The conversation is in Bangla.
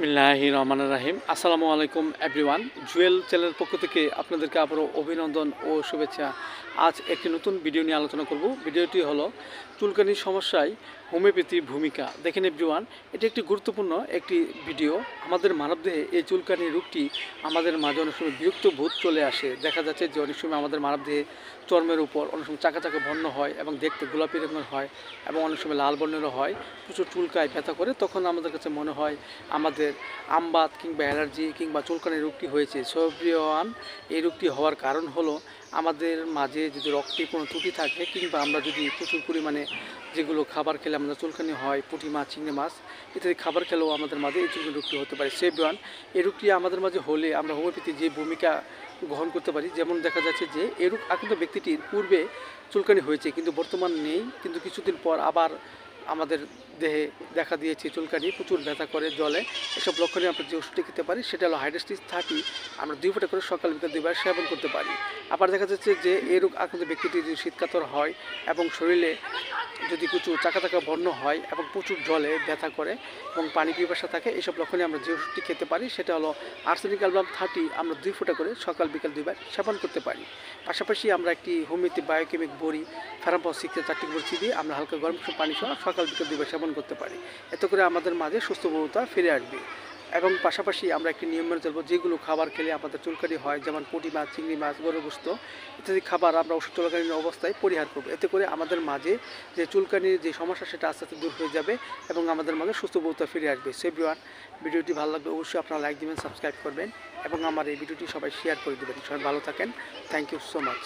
বিসমিল্লাহির রহমানির রহিম। আসসালামু আলাইকুম এভরিওয়ান। জুয়েল চ্যানেলের পক্ষ থেকে আপনাদেরকে আবারও অভিনন্দন ও শুভেচ্ছা। আজ একটি নতুন ভিডিও নিয়ে আলোচনা করব। ভিডিওটি হলো চুলকানির সমস্যায় হোমিওপ্যাথির ভূমিকা। দেখেন এভরিওয়ান, এটি একটি গুরুত্বপূর্ণ একটি ভিডিও। আমাদের মানবদেহে এই চুলকানির রোগটি আমাদের মাঝে অনেক সময় বিরক্ত বোধ চলে আসে। দেখা যাচ্ছে যে অনেক সময় আমাদের মানবদেহে চর্মের উপর অনেক সময় চাকা চাকা বর্ণ হয় এবং দেখতে গোলাপি রঙের হয় এবং অনেক সময় লাল বর্ণেরও হয়। প্রচুর চুলকায়, ব্যথা করে। তখন আমাদের কাছে মনে হয় আমাদের আমবাত কিংবা অ্যালার্জি কিংবা চুলকানির রোগটি হয়েছে। সক্রিয়ন এই রোগটি হওয়ার কারণ হলো আমাদের মাঝে যদি রক্তে কোনো ত্রুটি থাকে কিংবা আমরা যদি প্রচুর পরিমাণে যেগুলো খাবার খেলে আমাদের চুলকানি হয়, পুঁটি মাছ, চিংড়ি মাছ ইত্যাদি খাবার খেলেও আমাদের মাঝে এই চুলকানি রোগটি হতে পারে। সেভরিওয়ান, এই রোগটি আমাদের মাঝে হলে আমরা হোমিওপ্যাথি যে ভূমিকা গ্রহণ করতে পারি, যেমন দেখা যাচ্ছে যে এই রোগ আক্রান্ত ব্যক্তিটির পূর্বে চুলকানি হয়েছে কিন্তু বর্তমান নেই, কিন্তু কিছুদিন পর আবার আমাদের দেহে দেখা দিয়েছে চুলকানি, প্রচুর ব্যথা করে, জলে। এসব লক্ষণে আমরা যে ওষুধটি খেতে পারি সেটা হলো হাইড্রোস্টিস 30। আমরা 2 ফোঁটা করে সকাল বিকাল 2 বার সেবন করতে পারি। আবার দেখা যাচ্ছে যে এই রোগ আক্রান্ত ব্যক্তিটি যদি শীতকাতর হয় এবং শরীরে যদি কিছু চাকা চাকা বর্ণ হয় এবং প্রচুর জলে ব্যথা করে এবং পানি পিপাসা থাকে, এইসব লক্ষণে আমরা যে ওষুধটি খেতে পারি সেটা হলো আর্সেনিক অ্যালবাম 30। আমরা 2 ফোঁটা করে সকাল বিকাল 2 বার সেবন করতে পারি। পাশাপাশি আমরা একটি হোমিওপ্যাথি বায়োকেমিক বড়ি ফেরাম্পস 4টি বড়ি দিয়ে আমরা হালকা গরম পানি সহ সকাল বিকাল 2 বার সেবন করতে পারি। এতে করে আমাদের মাঝে সুস্থবোধতা ফিরে আসবে। এবং পাশাপাশি আমরা একটি নিয়ম মেনে চলবো, যেগুলো খাবার খেলে আমাদের চুলকানি হয়, যেমন পুঁটি মাছ, চিংড়ি মাছ, গরুর গোশত ইত্যাদি খাবার আমরা ওষুধ চলাকালীন অবস্থায় পরিহার করবো। এতে করে আমাদের মাঝে যে চুলকানির যে সমস্যা সেটা আস্তে আস্তে দূর হয়ে যাবে এবং আমাদের মাঝে সুস্থবোধতা ফিরে আসবে। এভরিওয়ান, ভিডিওটি ভালো লাগবে অবশ্যই আপনারা লাইক দিবেন, সাবস্ক্রাইব করবেন এবং আমার এই ভিডিওটি সবাই শেয়ার করে দেবেন। সবাই ভালো থাকেন। Thank you so much.